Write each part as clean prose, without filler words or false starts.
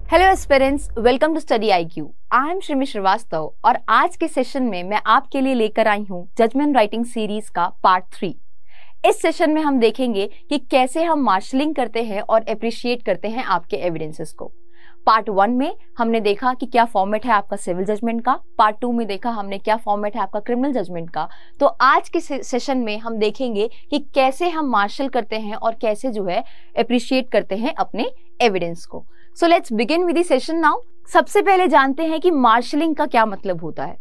Hello aspirants, welcome to study IQ। I am Shrimi Srivastava और आज के सेशन में मैं आपके लिए लेकर आई हूँ जजमेंट राइटिंग सीरीज का पार्ट 3। इस सेशन में हम देखेंगे कि कैसे हम मार्शलिंग करते हैं और अप्रिशिएट करते हैं आपके एविडेंसेस को। पार्ट 1 में हमने देखा कि क्या फॉर्मेट है आपका सिविल जजमेंट का, पार्ट 2 में देखा हमने क्या फॉर्मेट है आपका क्रिमिनल जजमेंट का। तो आज के सेशन में हम देखेंगे कि कैसे हम मार्शल करते हैं और कैसे जो है अप्रिशिएट करते हैं अपने एविडेंस को। So let's begin with the session now. सबसे पहले जानते हैं कि मार्शलिंग का क्या मतलब होता है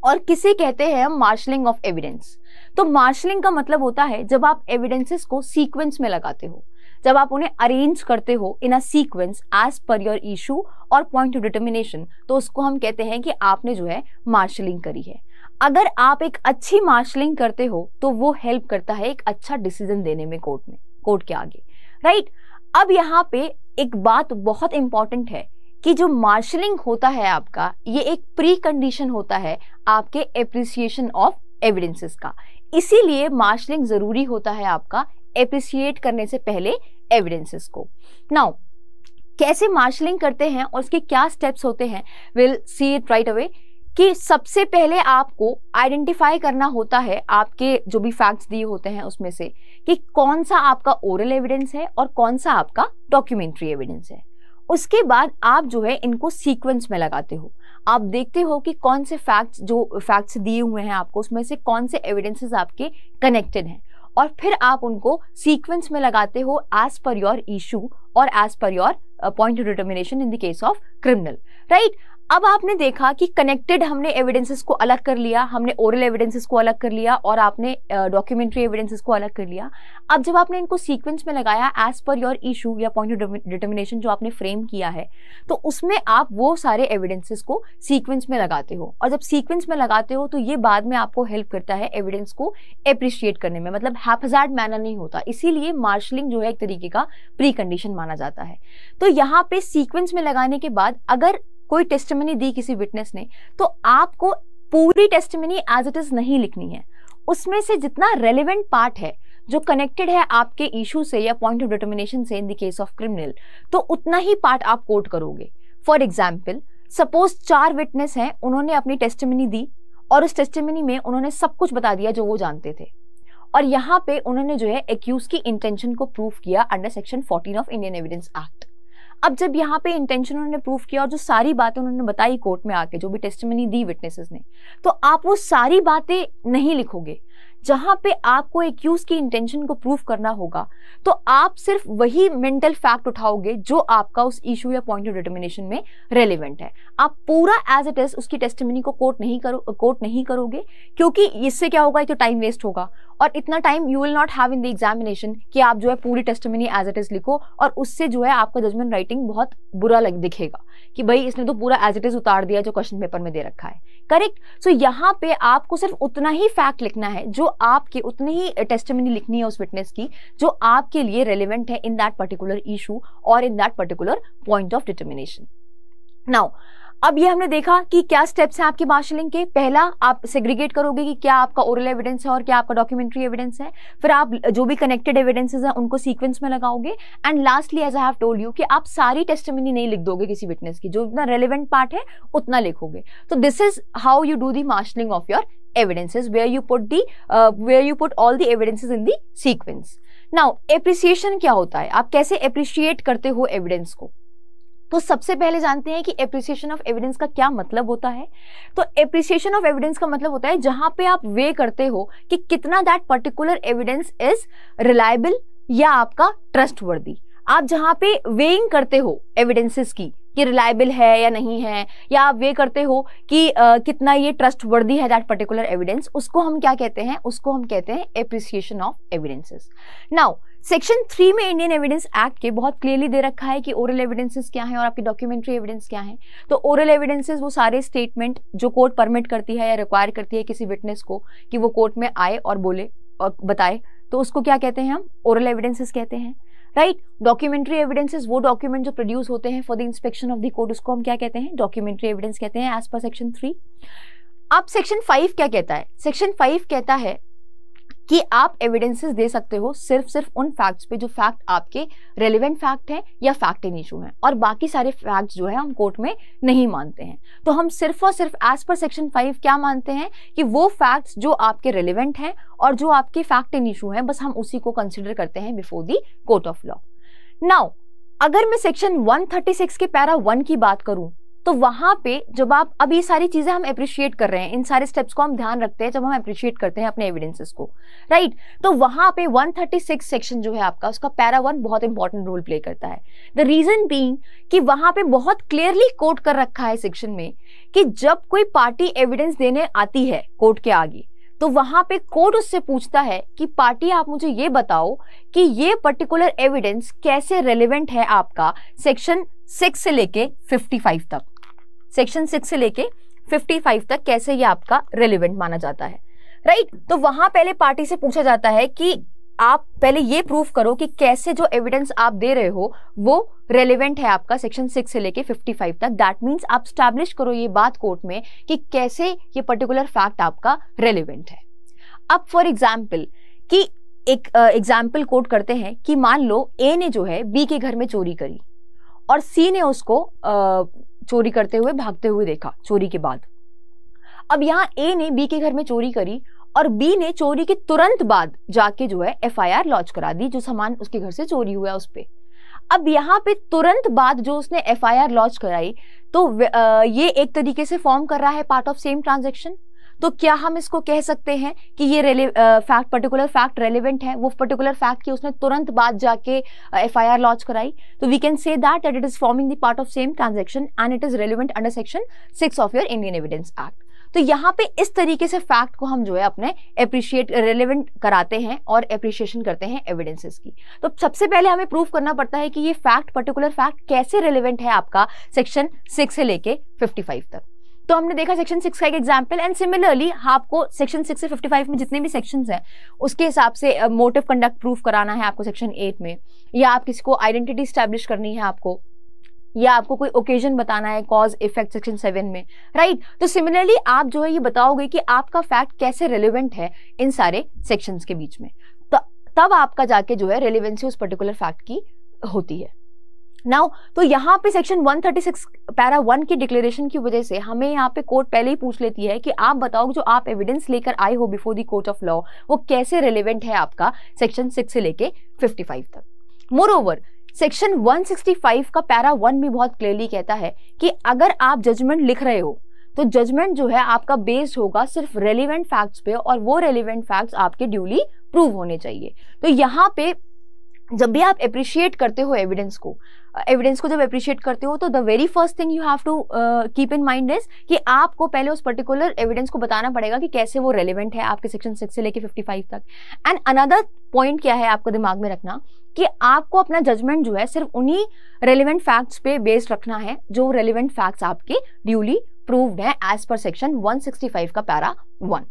और किसे कहते हैं हम मार्शलिंग ऑफ एविडेंस। तो मार्शलिंग का मतलब होता है जब आप एविडेंसेस को सीक्वेंस में लगाते हो, जब आप उन्हें अरेंज करते हो in a sequence as per your issue और पॉइंट ऑफ डिटर्मिनेशन, तो उसको हम कहते हैं कि आपने जो है मार्शलिंग करी है। अगर आप एक अच्छी मार्शलिंग करते हो तो वो हेल्प करता है एक अच्छा डिसीजन देने में कोर्ट के आगे, राइट। अब यहाँ पे एक बात बहुत इंपॉर्टेंट है कि जो मार्शलिंग होता है आपका, ये एक प्री कंडीशन होता है आपके एप्रिसिएशन ऑफ एविडेंसेस का। इसीलिए मार्शलिंग जरूरी होता है आपका एप्रिसिएट करने से पहले एविडेंसेस को। नाउ कैसे मार्शलिंग करते हैं और उसके क्या स्टेप्स होते हैं, will see it right away. कि सबसे पहले आपको आइडेंटिफाई करना होता है आपके जो भी फैक्ट्स दिए होते हैं उसमें से कि कौन सा आपका ओरल एविडेंस है और कौन सा आपका डॉक्यूमेंट्री एविडेंस है। उसके बाद आप जो है इनको सीक्वेंस में लगाते हो। आप देखते हो कि कौन से फैक्ट्स दिए हुए हैं आपको, उसमें से कौन से एविडेंसेस आपके कनेक्टेड हैं, और फिर आप उनको सीक्वेंस में लगाते हो एज पर योर इशू और as per your point of determination in the case of criminal, right. अब आपने देखा कि कनेक्टेड हमने एविडेंसेस को अलग कर लिया, हमने ओरल एविडेंसेस को अलग कर लिया और आपने डॉक्यूमेंट्री एविडेंसेस को अलग कर लिया। अब जब आपने इनको सीक्वेंस में लगाया एज पर योर इशू या पॉइंट ऑफ डिटर्मिनेशन जो आपने फ्रेम किया है, तो उसमें आप वो सारे एविडेंसेस को सीक्वेंस में लगाते हो। और जब सीक्वेंस में लगाते हो तो ये बाद में आपको हेल्प करता है एविडेंस को एप्रिशिएट करने में, मतलब हैप्पैजार्ड मैनर नहीं होता। इसीलिए मार्शलिंग जो है एक तरीके का प्री कंडीशन माना जाता है। तो यहाँ पे सीक्वेंस में लगाने के बाद अगर कोई टेस्टिमनी दी किसी विटनेस ने, तो आपको पूरी टेस्टिमनी एज इट इज नहीं लिखनी है। उसमें से जितना रेलेवेंट पार्ट है जो कनेक्टेड है आपके इशू से या पॉइंट ऑफ डिटर्मिनेशन से इन द केस ऑफ क्रिमिनल, तो उतना ही पार्ट आप कोट करोगे। फॉर एग्जाम्पल, सपोज 4 विटनेस हैं, उन्होंने अपनी टेस्टिमनी दी और उस टेस्टिमनी में उन्होंने सब कुछ बता दिया जो वो जानते थे, और यहाँ पे उन्होंने जो है एक्यूज की इंटेंशन को प्रूव किया under section 14 of Indian evidence act. अब जब यहाँ पे इंटेंशन उन्होंने प्रूव किया और जो सारी बातें उन्होंने बताई कोर्ट में आके, जो भी टेस्टिमनी दी विटनेसेस ने, तो आप वो सारी बातें नहीं लिखोगे। जहां पे आपको एक्यूज की इंटेंशन को प्रूव करना होगा तो आप सिर्फ वही मेंटल फैक्ट उठाओगे जो आपका उस इशू या पॉइंट ऑफ डिटर्मिनेशन में रेलेवेंट है। आप पूरा एज इट इज उसकी टेस्टिमनी को कोट नहीं करोगे, क्योंकि इससे क्या होगा, तो टाइम वेस्ट होगा और इतना time you will not have in the examination कि आप जो है पूरी टेस्टिमनी एज इट इज लिखो, और उससे जो है आपका जजमेंट राइटिंग बहुत बुरा दिखेगा कि भाई इसने तो पूरा एज इट इज उतार दिया जो क्वेश्चन पेपर में दे रखा है, करेक्ट। सो यहाँ पे आपको सिर्फ उतना ही फैक्ट लिखना है जो आपके, उतनी ही टेस्टिमनी लिखनी है उस विटनेस की जो आपके लिए रेलेवेंट है इन दैट पर्टिकुलर इशू और in that particular point of determination. Now अब ये हमने देखा कि क्या स्टेप्स हैं आपके मार्शलिंग के। पहला, आप सेग्रीगेट करोगे कि क्या आपका ओरल एविडेंस है और क्या आपका डॉक्यूमेंट्री एविडेंस है। फिर आप जो भी कनेक्टेड एविडेंसेस हैं उनको सीक्वेंस में लगाओगे। And lastly, as I have told you, कि आप सारी टेस्टिमनी नहीं लिख दोगे किसी विटनेस की, जो इतना रेलेवेंट पार्ट है उतना लिखोगे। तो this is how you do the marshalling of your evidences, where you put all the evidences in the sequence. Now appreciation क्या होता है, आप कैसे appreciate करते हो एविडेंस को। तो सबसे पहले जानते हैं कि एप्रिसिएशन ऑफ एविडेंस का क्या मतलब होता है। तो एप्रिसिएशन ऑफ एविडेंस का मतलब होता है जहां पे आप वे करते हो कि कितना that particular evidence is reliable या आपका ट्रस्टवर्दी। आप जहां पे वेइंग करते हो एविडेंसेस की कि रिलायबल है या नहीं है, या आप वे करते हो कि कितना ये ट्रस्टवर्दी है दैट पर्टिकुलर एविडेंस, उसको हम क्या कहते हैं, उसको हम कहते हैं appreciation of evidences. Now section 3 में इंडियन एविडेंस एक्ट के बहुत क्लियरली दे रखा है कि ओरल एविडेंसेस क्या है और आपकी डॉक्यूमेंट्री एविडेंस क्या है। तो ओरल एविडेंसेस वो सारे स्टेटमेंट जो कोर्ट परमिट करती है या रिक्वायर करती है किसी विटनेस को कि वो कोर्ट में आए और बोले और बताए, तो उसको क्या कहते हैं, हम ओरल एविडेंसेस कहते हैं, राइट। डॉक्यूमेंट्री एविडेंसेस वो डॉक्यूमेंट जो प्रोड्यूस होते हैं for the inspection of the court, उसको हम क्या कहते हैं, डॉक्यूमेंट्री एविडेंस कहते हैं एज पर सेक्शन 3। अब सेक्शन 5 क्या कहता है, सेक्शन 5 कहता है कि आप एविडेंसेस दे सकते हो सिर्फ उन फैक्ट्स पे जो फैक्ट आपके रेलिवेंट फैक्ट हैं या फैक्ट इन इशू हैं, और बाकी सारे फैक्ट्स जो है हम कोर्ट में नहीं मानते हैं। तो हम सिर्फ और सिर्फ एज पर सेक्शन 5 क्या मानते हैं कि वो फैक्ट्स जो आपके रेलिवेंट हैं और जो आपके फैक्ट इन इशू हैं, बस हम उसी को कंसिडर करते हैं before the court of law. Now अगर मैं सेक्शन 136 के पैरा 1 की बात करूं, तो वहां पे जब आप, अब ये सारी चीजें हम अप्रिशिएट कर रहे हैं, इन सारे स्टेप्स को हम ध्यान रखते हैं जब हम अप्रिशिएट करते हैं अपने एविडेंसेस को, राइट। तो वहां पे 136 सेक्शन जो है आपका, उसका पैरा 1 बहुत इंपॉर्टेंट रोल प्ले करता है। द रीजन बीइंग कि वहां पे बहुत क्लियरली कोट कर रखा है सेक्शन में कि जब कोई पार्टी एविडेंस देने आती है कोर्ट के आगे, तो वहां पे कोर्ट उससे पूछता है कि पार्टी आप मुझे ये बताओ कि ये पर्टिकुलर एविडेंस कैसे रेलेवेंट है आपका सेक्शन 6 से लेके 55 तक, सेक्शन 6 से लेके 55 तक कैसे ये आपका रेलेवेंट माना जाता है, राइट। तो वहां पहले पार्टी से पूछा जाता है कि आप पहले ये प्रूफ करो कि कैसे जो एविडेंस आप दे रहे हो वो रेलेवेंट है आपका सेक्शन 6 से लेके 55 तक। दैट मीन्स आप स्टैब्लिश करो ये बात कोर्ट में कि कैसे ये पर्टिकुलर फैक्ट आपका रेलेवेंट है। अब फॉर एग्जाम्पल कि एक एग्जाम्पल कोट करते हैं कि मान लो ए ने जो है बी के घर में चोरी करी और सी ने उसको चोरी करते हुए भागते हुए देखा चोरी के बाद। अब यहाँ ए ने बी के घर में चोरी करी और बी ने चोरी के तुरंत बाद जाके जो है एफआईआर लॉन्च करा दी जो सामान उसके घर से चोरी हुआ उस पे। अब यहाँ पे तुरंत बाद जो उसने एफआईआर लॉन्च कराई, तो ये एक तरीके से फॉर्म कर रहा है पार्ट ऑफ सेम ट्रांजैक्शन। तो क्या हम इसको कह सकते हैं कि ये फैक्ट पर्टिकुलर फैक्ट रेलेवेंट है, वो पर्टिकुलर फैक्ट की उसने तुरंत बाद जाके एफआईआर लॉन्च कराई? तो we can say that it is forming the part of same transaction and it is relevant under section 6 of your Indian evidence act. तो यहाँ पे इस तरीके से फैक्ट को हम जो है अपने एप्रिशिएट रेलेवेंट कराते हैं और एप्रिशिएशन करते हैं एविडेंसेस की। तो सबसे पहले हमें प्रूफ करना पड़ता है कि ये फैक्ट पर्टिकुलर फैक्ट कैसे रेलेवेंट है आपका सेक्शन 6 से लेके 55 तक। तो हमने देखा सेक्शन 6 का एक एग्जाम्पल, एंड सिमिलरली आपको सेक्शन 6 से 55 में जितने भी सेक्शंस हैं उसके हिसाब से मोटिव कंडक्ट प्रूफ कराना है आपको सेक्शन 8 में, या आप किसी को आइडेंटिटी स्टैब्लिश करनी है आपको, या आपको कोई ओकेजन बताना है कॉज इफेक्ट सेक्शन 7 में, राइट। तो सिमिलरली आप जो है ये बताओगे कि आपका फैक्ट कैसे रेलेवेंट है इन सारे सेक्शंस के बीच में, तब आपका जाके जो है रेलेवेंसी उस पर्टिकुलर फैक्ट की होती है। नाउ तो यहाँ पे सेक्शन 136 पैरा 1 की डिक्लेरेशन की वजह से हमें यहाँ पे कोर्ट पहले ही पूछ लेती है कि आप बताओ जो आप एविडेंस लेकर आए हो before the court of law वो कैसे रेलेवेंट है आपका सेक्शन 6 से लेके 55 तक। मोरओवर सेक्शन 165 का पैरा 1 भी बहुत क्लियरली कहता है कि अगर आप जजमेंट लिख रहे हो तो जजमेंट जो है आपका बेस्ड होगा सिर्फ रेलिवेंट फैक्ट्स पे, और वो रेलिवेंट फैक्ट्स आपके ड्यूली प्रूव होने चाहिए। तो यहाँ पे जब भी आप अप्रिशिएट करते हो एविडेंस को जब अप्रिशिएट करते हो तो the very first thing you have to keep in mind is कि आपको पहले उस पर्टिकुलर एविडेंस को बताना पड़ेगा कि कैसे वो रेलेवेंट है आपके सेक्शन 6 से लेके 55 तक। एंड अनदर पॉइंट क्या है आपको दिमाग में रखना कि आपको अपना जजमेंट जो है सिर्फ उन्हीं रेलेवेंट फैक्ट्स पे बेस्ड रखना है जो रेलेवेंट फैक्ट्स आपके ड्यूली प्रूव्ड है एज पर सेक्शन 165 का para 1।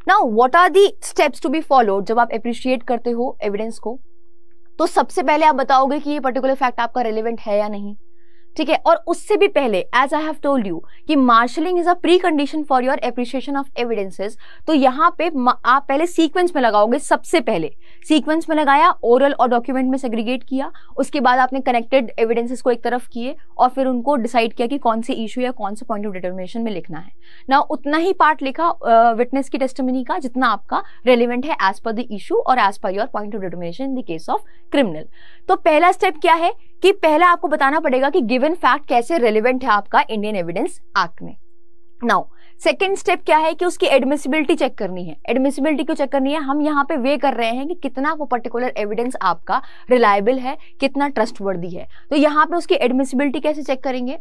Now what are the steps to be followed जब आप अप्रिशिएट करते हो एविडेंस को? तो सबसे पहले आप बताओगे कि ये पर्टिकुलर फैक्ट आपका रेलेवेंट है या नहीं, ठीक है। और उससे भी पहले as I have told you कि marshalling is a precondition for your appreciation of evidences. तो यहाँ पे आप पहले सीक्वेंस में लगाओगे, सबसे पहले सीक्वेंस में लगाया, ओरल और डॉक्यूमेंट में सेग्रीगेट किया, उसके बाद आपने कनेक्टेड एविडेंसेस को एक तरफ किए और फिर उनको डिसाइड किया कि कौन से इशू या कौन से पॉइंट ऑफ डिटर्मिनेशन में लिखना है ना। उतना ही पार्ट लिखा विटनेस की टेस्टिमनी का जितना आपका रेलिवेंट है एज पर द इशू और as per your point of determination in the case of criminal. तो पहला स्टेप क्या है कि पहला आपको बताना पड़ेगा कि गिवन फैक्ट कैसे रेलेवेंट है आपका इंडियन एविडेंस एक्ट में। नाउ सेकेंड स्टेप क्या है कि उसकी एडमिसिबिलिटी चेक करनी है। एडमिसिबिलिटी क्यों चेक करनी है? हम यहाँ पे वे कर रहे हैं कि कितना वो पर्टिकुलर एविडेंस आपका रिलायबल है, कितना ट्रस्टवर्दी है। तो यहाँ पे उसकी एडमिसिबिलिटी कैसे चेक करेंगे?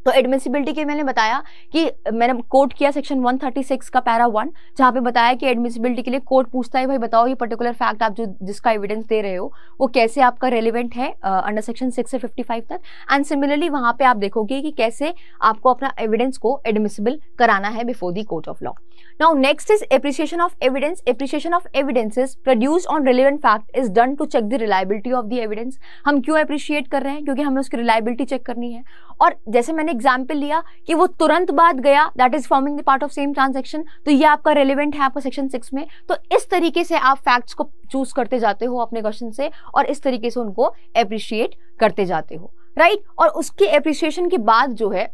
तो एडमिसिबिलिटी के मैंने बताया कि मैंने कोट किया सेक्शन 136 का पैरा 1, जहाँ पे बताया कि एडमिसिबिलिटी के लिए कोर्ट पूछता है भाई बताओ ये पर्टिकुलर फैक्ट आप जिसका एविडेंस दे रहे हो वो कैसे आपका रेलेवेंट है अंडर सेक्शन 6 से 55 तक। एंड सिमिलरली वहाँ पे आप देखोगे कि कैसे आपको अपना एविडेंस को एडमिसिबल कराना है before the court of law. Now next is appreciation of evidence. Appreciation of evidences produced on relevant fact is done to check the reliability of the evidence. हम क्यों एप्रिशिएट कर रहे हैं? क्योंकि हमें उसकी रिलायबिलिटी चेक करनी है। और जैसे मैंने एग्जाम्पल लिया कि वो तुरंत बाद गया, that is forming the part of same transaction, तो ये आपका रेलिवेंट है आपका सेक्शन 6 में। तो इस तरीके से आप फैक्ट्स को चूज करते जाते हो अपने क्वेश्चन से और इस तरीके से उनको अप्रिशिएट करते जाते हो, राइट। और उसके अप्रिसिएशन के बाद जो है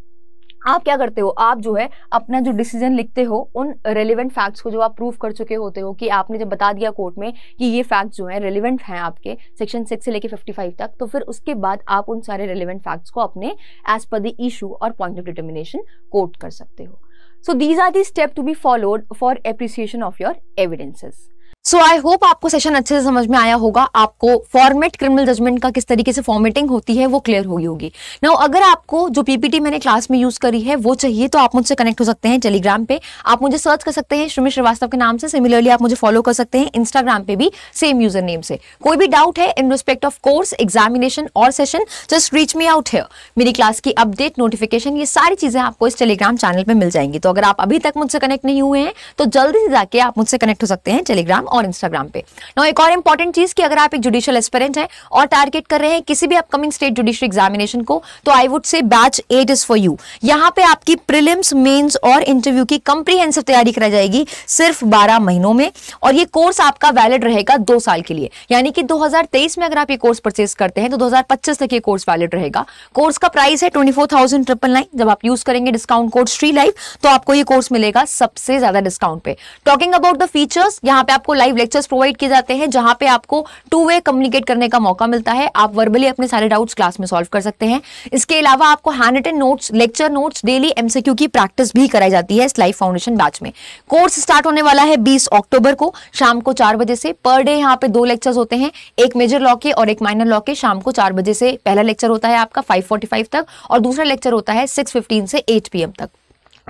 आप क्या करते हो, आप जो है अपना जो डिसीजन लिखते हो उन रेलिवेंट फैक्ट्स को जो आप प्रूव कर चुके होते हो कि आपने जब बता दिया कोर्ट में कि ये फैक्ट्स जो है रेलिवेंट हैं आपके सेक्शन 6 से लेके 55 तक, तो फिर उसके बाद आप उन सारे रेलिवेंट फैक्ट्स को अपने एज पर द इशू और पॉइंट ऑफ डिटर्मिनेशन कोट कर सकते हो। So these are the step to be followed for appreciation of your evidences. So I hope आपको सेशन अच्छे से समझ में आया होगा, आपको फॉर्मेट क्रिमिनल जजमेंट का किस तरीके से फॉर्मेटिंग होती है वो क्लियर हुई होगी। नाउ अगर आपको जो पीपीटी मैंने क्लास में यूज करी है वो चाहिए तो आप मुझसे कनेक्ट हो सकते हैं टेलीग्राम पे, आप मुझे सर्च कर सकते हैं श्रीमी श्रीवास्तव के नाम से। सिमिलरली आप मुझे फॉलो कर सकते हैं इंस्टाग्राम पे भी सेम यूजर नेम से। कोई भी डाउट है in respect of course, examination और session, just reach me out here. मेरी क्लास की अपडेट, नोटिफिकेशन, ये सारी चीजें आपको इस टेलीग्राम चैनल पे मिल जाएंगी। तो अगर आप अभी तक मुझसे कनेक्ट नहीं हुए हैं तो जल्दी से जाके आप मुझसे कनेक्ट हो सकते हैं टेलीग्राम और इंस्टाग्राम पे। नाउ एक और इंपॉर्टेंट चीज कि अगर आप एक जुडिशियल एस्पिरेंट हैं और टारगेट कर रहे हैं किसी भी अपकमिंग स्टेट जुडिशरी एग्जामिनेशन को, तो आई वुड से बैच 8 इज फॉर यू। यहां पे आपकी प्रीलिम्स, मेंस और इंटरव्यू की कंप्रीहेंसिव तैयारी कराई जाएगी सिर्फ 12 महीनों में, और ये कोर्स आपका वैलिड रहेगा 2 साल के लिए। यानी कि 2023 में अगर आप ये कोर्स परचेस करते हैं तो 2025 तक ये कोर्स वैलिड रहेगा। कोर्स का प्राइस है 24,999। जब आप यूज करेंगे डिस्काउंट कोड श्री लाइव तो आपको ये कोर्स मिलेगा सबसे ज्यादा डिस्काउंट पे। टॉकिंग अबाउट द फीचर्स, यहाँ पे आपको लाइव लेक्चर्स प्रोवाइड किए जाते हैं जहां पे आपको 2 वे कम्युनिकेट करने का मौका मिलता है। आप वर्बली अपने सारे डाउट्स क्लास में सॉल्व कर सकते हैं। इसके अलावा आपको hand written notes, lecture notes, daily MCQ की प्रैक्टिस भी कराई जाती है इस लाइव फाउंडेशन बैच में। कोर्स स्टार्ट होने वाला है 20 अक्टूबर को शाम को 4 बजे से। पर डे यहाँ पे 2 लेक्चर्स होते हैं, एक मेजर लॉ के और एक माइनर लॉ के। शाम को 4 बजे से पहला लेक्चर होता है आपका 5:45 तक और दूसरा लेक्चर होता है 6:15 से 8 PM तक।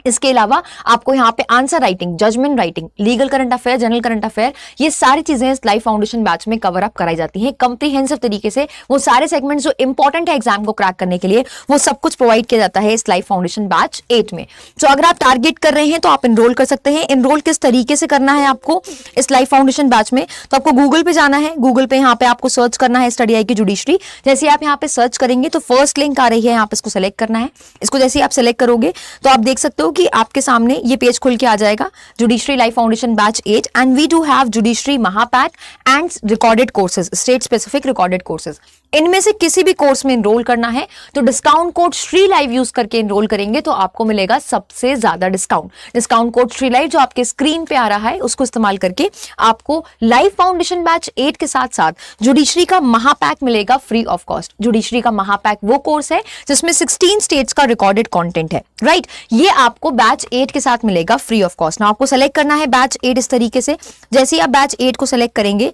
इसके अलावा आपको यहाँ पे answer writing, judgment writing, legal current affair, general current affair, ये सारी चीजें इस लाइव फाउंडेशन बैच में कवर अप कराई जाती हैं कॉम्प्रिहेंसिव तरीके से। वो सारे सेगमेंट्स जो इंपॉर्टेंट है एग्जाम को क्रैक करने के लिए, वो सब कुछ प्रोवाइड किया जाता है इस लाइव फाउंडेशन बैच 8 में। तो अगर आप टारगेट कर रहे हैं तो आप एनरोल कर सकते हैं। एनरोल किस तरीके से करना है आपको इस लाइव फाउंडेशन बैच में, तो आपको गूगल पे जाना है। गूगल पे यहाँ पे आपको सर्च करना है स्टडी IQ जुडिशरी। जैसे आप यहाँ पे सर्च करेंगे तो फर्स्ट लिंक आ रही है, यहाँ पे इसको सेलेक्ट करना है। इसको जैसे आप सेलेक्ट करोगे तो आप देख सकते हो कि आपके सामने ये पेज खुल के आ जाएगा, judiciary live foundation batch 8 and we do have judiciary महापैक and recorded courses, state specific recorded courses. इनमें से किसी भी कोर्स में एनरोल करना है तो discount code Shri live use करके एनरोल करेंगे तो आपको मिलेगा सबसे ज्यादा discount. Discount code Shri live जो आपके स्क्रीन पे आ रहा है उसको इस्तेमाल करके आपको लाइव फाउंडेशन बैच 8 के साथ साथ जुडिशरी का महापैक मिलेगा फ्री ऑफ कॉस्ट। जुडिशरी का महापैक वो कोर्स है जिसमें 16 स्टेट्स का रिकॉर्डेड कंटेंट है, राइट। ये आपको बैच 8 के साथ मिलेगा फ्री ऑफ कॉस्ट। ना आपको सेलेक्ट करना है बैच 8 इस तरीके से। जैसे ही आप बैच 8 को सेलेक्ट करेंगे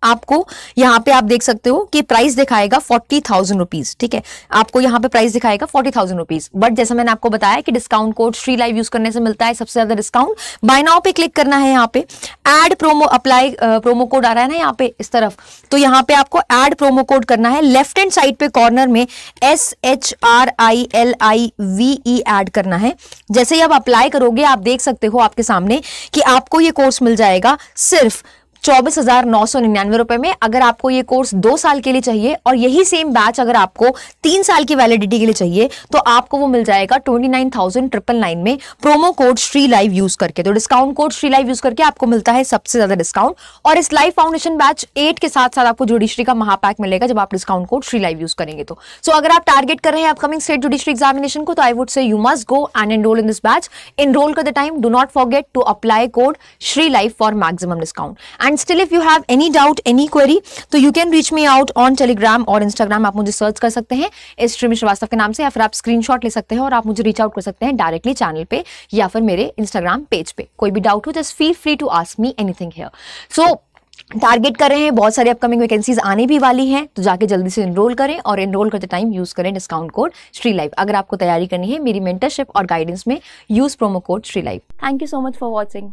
आपको यहाँ पे आप देख सकते हो कि प्राइस दिखाएगा 40,000 रुपीज, ठीक है। आपको यहाँ पे प्राइस दिखाएगा 40,000 रुपीज, बट जैसा मैंने आपको बताया कि discount code Shri live use करने से मिलता है सबसे ज्यादा डिस्काउंट। बाय नाउ पे क्लिक करना है, यहाँ पे add promo apply promo code आ रहा है ना यहाँ पे इस तरफ, तो यहाँ पे आपको एड प्रोमो कोड करना है। लेफ्ट हैंड साइड पे कॉर्नर में SHRILIVE ऐड करना है। जैसे ही आप अप्लाई करोगे आप देख सकते हो आपके सामने कि आपको ये कोर्स मिल जाएगा सिर्फ 24,999 रुपए में। अगर आपको ये कोर्स 2 साल के लिए चाहिए और यही सेम बैच अगर आपको 3 साल की वैलिडिटी के लिए चाहिए तो आपको वो मिल जाएगा 29,999 में promo code Shri live use करके। तो discount code Shri live use करके आपको मिलता है सबसे ज्यादा डिस्काउंट। और इस लाइव फाउंडेशन बैच 8 के साथ साथ आपको जुडिशरी का महापैक मिलेगा जब आप discount code Shri live use करेंगे तो। सो अगर आप टारगेट कर रहे हैं अपकमिंग स्टेट जुडिशरी एग्जामिनेशन को तो I would say you must go and enrol in this batch. Enrol करते time do not forget to apply code Shri live for maximum discount. And still if you have any doubt, any query, तो you can reach me out on Telegram और Instagram. आप मुझे search कर सकते हैं इस श्रीमी श्रीवास्तव के नाम से, या फिर आप स्क्रीनशॉट ले सकते हैं और आप मुझे रीच आउट कर सकते हैं डायरेक्टली चैनल पे या फिर मेरे इंस्टाग्राम पेज पे। कोई भी डाउट हो just feel free to ask me anything here. So target कर रहे हैं, बहुत सारी अपकमिंग वैकेंसीज आने भी वाली हैं, तो जाके जल्दी से एनरोल करें और एनरोल करते टाइम यूज करें डिस्काउंट कोड श्री लाइव। अगर आपको तैयारी करनी है मेरी मेंटरशिप और गाइडेंस में use promo code Shri live. Thank you so much for watching.